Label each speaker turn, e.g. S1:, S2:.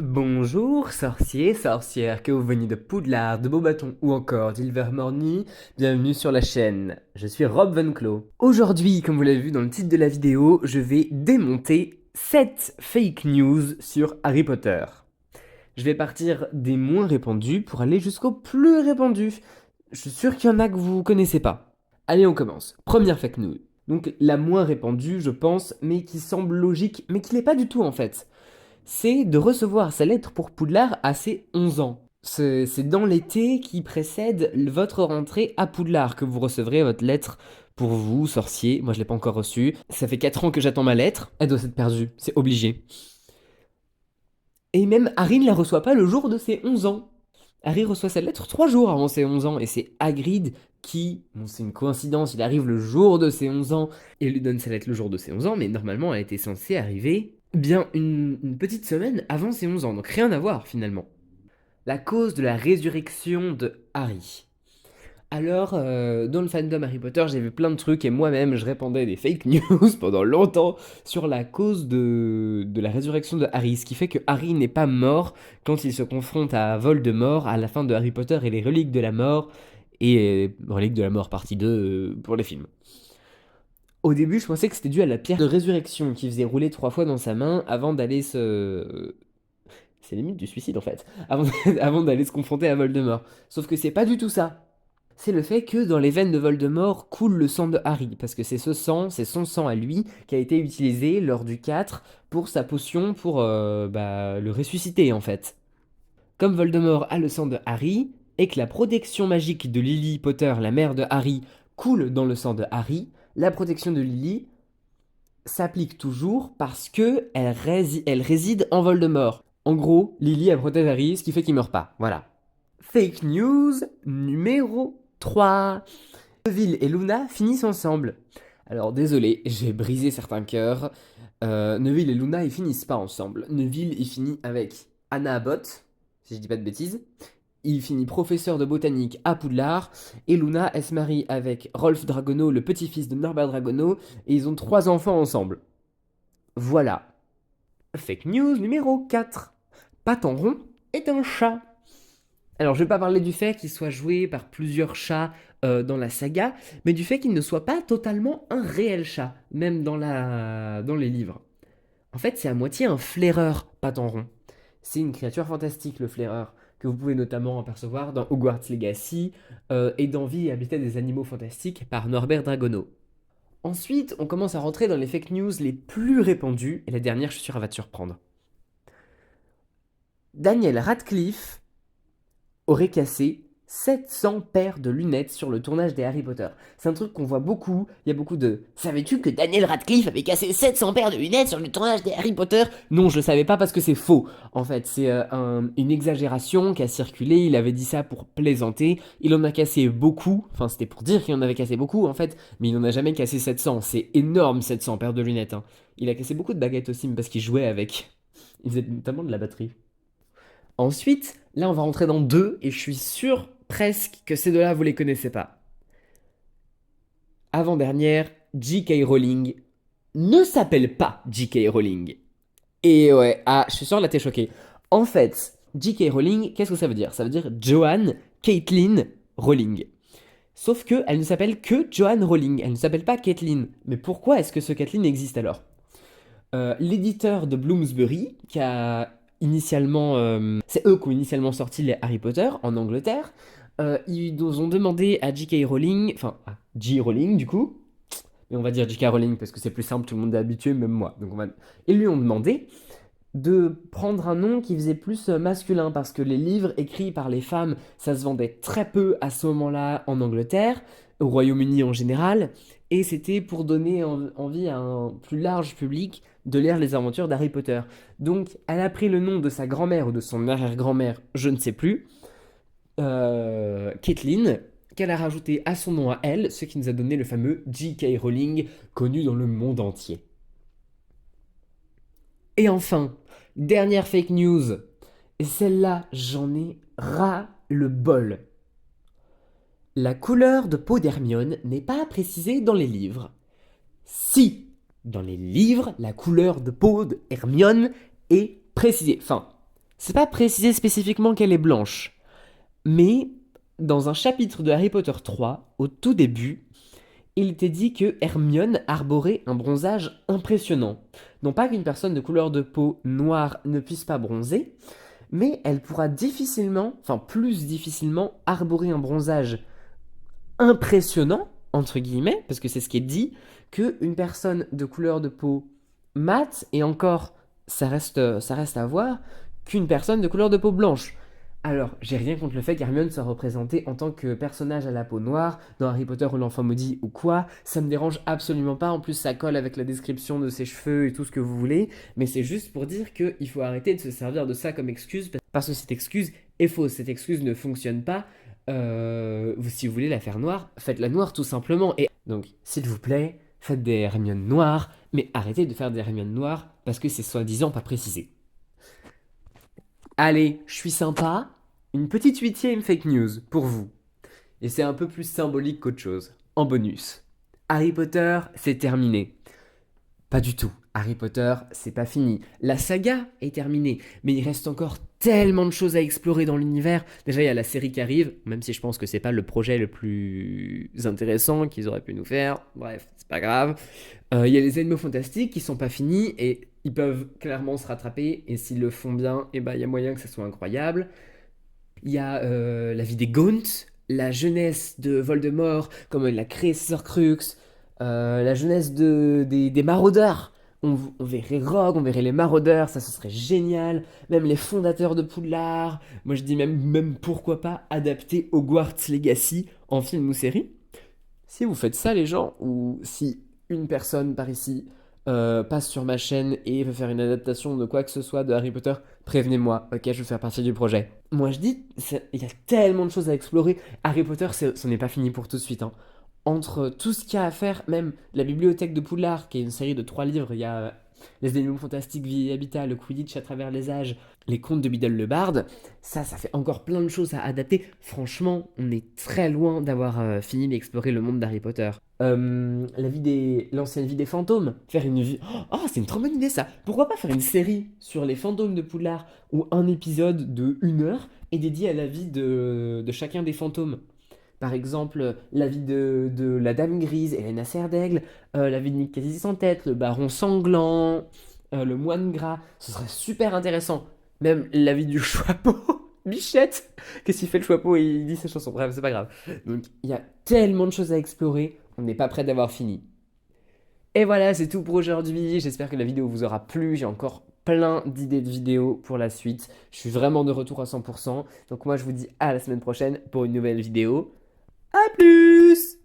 S1: Bonjour, sorciers, sorcières, que vous veniez de Poudlard, de Beaubaton ou encore d'Ilvermorny, bienvenue sur la chaîne. Je suis Rob Venclos. Aujourd'hui, comme vous l'avez vu dans le titre de la vidéo, je vais démonter 7 fake news sur Harry Potter. Je vais partir des moins répandus pour aller jusqu'aux plus répandus. Je suis sûr qu'il y en a que vous connaissez pas. Allez, on commence. Première fake news. Donc la moins répandue, je pense, mais qui semble logique, mais qui l'est pas du tout en fait, c'est de recevoir sa lettre pour Poudlard à ses 11 ans. C'est dans l'été qui précède votre rentrée à Poudlard que vous recevrez votre lettre pour vous, sorcier. Moi, je l'ai pas encore reçue. Ça fait 4 ans que j'attends ma lettre. Elle doit être perdue, c'est obligé. Et même Harry ne la reçoit pas le jour de ses 11 ans. Harry reçoit sa lettre 3 jours avant ses 11 ans, et c'est Hagrid qui, bon c'est une coïncidence, il arrive le jour de ses 11 ans, et lui donne sa lettre le jour de ses 11 ans, mais normalement elle était censée arriver bien une petite semaine avant ses 11 ans, donc rien à voir finalement. La cause de la résurrection de Harry. Alors, dans le fandom Harry Potter, j'ai vu plein de trucs et moi-même, je répandais des fake news pendant longtemps sur la cause de la résurrection de Harry. Ce qui fait que Harry n'est pas mort quand il se confronte à Voldemort à la fin de Harry Potter et les reliques de la mort, et reliques de la mort partie 2 pour les films. Au début, je pensais que c'était dû à la pierre de résurrection qui faisait rouler 3 fois dans sa main avant d'aller se... C'est limite du suicide en fait. Avant d'aller se confronter à Voldemort. Sauf que c'est pas du tout ça. C'est le fait que dans les veines de Voldemort coule le sang de Harry, parce que c'est ce sang, c'est son sang à lui, qui a été utilisé lors du 4 pour sa potion pour le ressusciter en fait. Comme Voldemort a le sang de Harry, et que la protection magique de Lily Potter, la mère de Harry, coule dans le sang de Harry, la protection de Lily s'applique toujours parce que elle réside en Voldemort. En gros, Lily elle protège Harry, ce qui fait qu'il meurt pas. Voilà. Fake news numéro 3. Neville et Luna finissent ensemble. Alors désolé, j'ai brisé certains cœurs. Neville et Luna ils finissent pas ensemble. Neville il finit avec Anna Abbott, si je dis pas de bêtises. Il finit professeur de botanique à Poudlard. Et Luna elle se marie avec Rolf Dragono, le petit-fils de Norbert Dragono. Et ils ont 3 enfants ensemble. Voilà. Fake news numéro 4. Patenron est un chat. Alors, je vais pas parler du fait qu'il soit joué par plusieurs chats dans la saga, mais du fait qu'il ne soit pas totalement un réel chat, même dans les livres. En fait, c'est à moitié un flaireur, Patenron. C'est une créature fantastique, le flaireur, que vous pouvez notamment apercevoir dans Hogwarts Legacy et dans Vie et Habitat des Animaux Fantastiques par Norbert Dragono. Ensuite, on commence à rentrer dans les fake news les plus répandues, et la dernière, je suis sûr, elle va te surprendre. Daniel Radcliffe aurait cassé 700 paires de lunettes sur le tournage des Harry Potter. C'est un truc qu'on voit beaucoup. Il y a beaucoup de Savais-tu que Daniel Radcliffe avait cassé 700 paires de lunettes sur le tournage des Harry Potter? Non, je le savais pas parce que c'est faux. En fait, c'est une exagération qui a circulé. Il avait dit ça pour plaisanter. Il en a cassé beaucoup. Enfin, c'était pour dire qu'il en avait cassé beaucoup en fait. Mais il en a jamais cassé 700. C'est énorme 700 paires de lunettes, hein. Il a cassé beaucoup de baguettes aussi parce qu'il jouait avec. Il faisait notamment de la batterie. Ensuite, là, on va rentrer dans deux, et je suis sûr presque que ces deux-là, vous les connaissez pas. Avant-dernière, J.K. Rowling ne s'appelle pas J.K. Rowling. Et ouais, ah, je suis sûr, là, t'es choqué. En fait, J.K. Rowling, qu'est-ce que ça veut dire? Ça veut dire Joanne Caitlin Rowling. Sauf que elle ne s'appelle que Joanne Rowling, elle ne s'appelle pas Caitlin. Mais pourquoi est-ce que ce Caitlin existe alors? L'éditeur de Bloomsbury, qui a initialement... c'est eux qui ont initialement sorti les Harry Potter en Angleterre. Ils nous ont demandé à J.K. Rowling, enfin à J. Rowling du coup, mais on va dire J.K. Rowling parce que c'est plus simple, tout le monde est habitué, même moi. Donc ils lui ont demandé de prendre un nom qui faisait plus masculin parce que les livres écrits par les femmes, ça se vendait très peu à ce moment-là en Angleterre, au Royaume-Uni en général, et c'était pour donner envie à un plus large public de lire les aventures d'Harry Potter. Donc elle a pris le nom de sa grand-mère ou de son arrière-grand-mère, je ne sais plus, Caitlin, qu'elle a rajouté à son nom à elle, ce qui nous a donné le fameux J.K. Rowling, connu dans le monde entier. Et enfin, dernière fake news. Et celle-là, j'en ai ras le bol. La couleur de peau d'Hermione n'est pas précisée dans les livres. Si, dans les livres, la couleur de peau d'Hermione est précisée. Enfin, C'est pas précisé spécifiquement qu'elle est blanche, mais dans un chapitre de Harry Potter 3, au tout début, il était dit que Hermione arborait un bronzage impressionnant. Non pas qu'une personne de couleur de peau noire ne puisse pas bronzer, mais elle pourra difficilement, enfin plus difficilement, arborer un bronzage impressionnant, entre guillemets, parce que c'est ce qui est dit, qu'une personne de couleur de peau mate, et encore, ça reste à voir, qu'une personne de couleur de peau blanche. Alors, j'ai rien contre le fait qu'Hermione soit représentée en tant que personnage à la peau noire dans Harry Potter ou l'Enfant Maudit ou quoi, ça me dérange absolument pas, en plus ça colle avec la description de ses cheveux et tout ce que vous voulez, mais c'est juste pour dire qu'il faut arrêter de se servir de ça comme excuse, parce que cette excuse est fausse, cette excuse ne fonctionne pas, si vous voulez la faire noire, faites-la noire tout simplement. Et donc, s'il vous plaît, faites des Hermiones noires, mais arrêtez de faire des Hermiones noires parce que c'est soi-disant pas précisé. Allez, je suis sympa. Une petite huitième fake news pour vous. Et c'est un peu plus symbolique qu'autre chose. En bonus. Harry Potter, c'est terminé. Pas du tout. Harry Potter, c'est pas fini. La saga est terminée, mais il reste encore tellement de choses à explorer dans l'univers. Déjà, il y a la série qui arrive, même si je pense que c'est pas le projet le plus intéressant qu'ils auraient pu nous faire. Bref, c'est pas grave. Il y a les Animaux Fantastiques qui sont pas finis et ils peuvent clairement se rattraper. Et s'ils le font bien, eh ben, il y a moyen que ça soit incroyable. Il y a la vie des Gaunt, la jeunesse de Voldemort, comment il a créé ses Horcruxes, la jeunesse des maraudeurs. On verrait Rogue, on verrait les maraudeurs, ça ce serait génial. Même les fondateurs de Poudlard. Moi je dis même pourquoi pas adapter Hogwarts Legacy en film ou série. Si vous faites ça les gens, ou si une personne par ici passe sur ma chaîne et veut faire une adaptation de quoi que ce soit de Harry Potter, prévenez-moi, ok, je veux faire partie du projet. Moi je dis, il y a tellement de choses à explorer. Harry Potter, ce n'est pas fini pour tout de suite, hein. Entre tout ce qu'il y a à faire, même la bibliothèque de Poudlard, qui est une série de 3 livres, il y a Les Animaux Fantastiques, Vie et Habitat, le Quidditch à travers les âges, les contes de Biddle le Barde, ça fait encore plein de choses à adapter. Franchement, on est très loin d'avoir fini d'explorer le monde d'Harry Potter. L'ancienne vie des fantômes, faire une vie... Oh, c'est une trop bonne idée ça. Pourquoi pas faire une série sur les fantômes de Poudlard, où un épisode de 1 heure est dédié à la vie de chacun des fantômes. Par exemple, la vie de la Dame Grise, Helena Serdaigle, la vie de Nick Quasi-Sans-Tête, le Baron Sanglant, le Moine Gras. Ce serait super intéressant. Même la vie du Choixpeau, Bichette. Qu'est-ce qu'il fait le Choixpeau et il dit ses chansons. Bref, c'est pas grave. Donc, il y a tellement de choses à explorer. On n'est pas prêt d'avoir fini. Et voilà, c'est tout pour aujourd'hui. J'espère que la vidéo vous aura plu. J'ai encore plein d'idées de vidéos pour la suite. Je suis vraiment de retour à 100%. Donc moi, je vous dis à la semaine prochaine pour une nouvelle vidéo. À plus!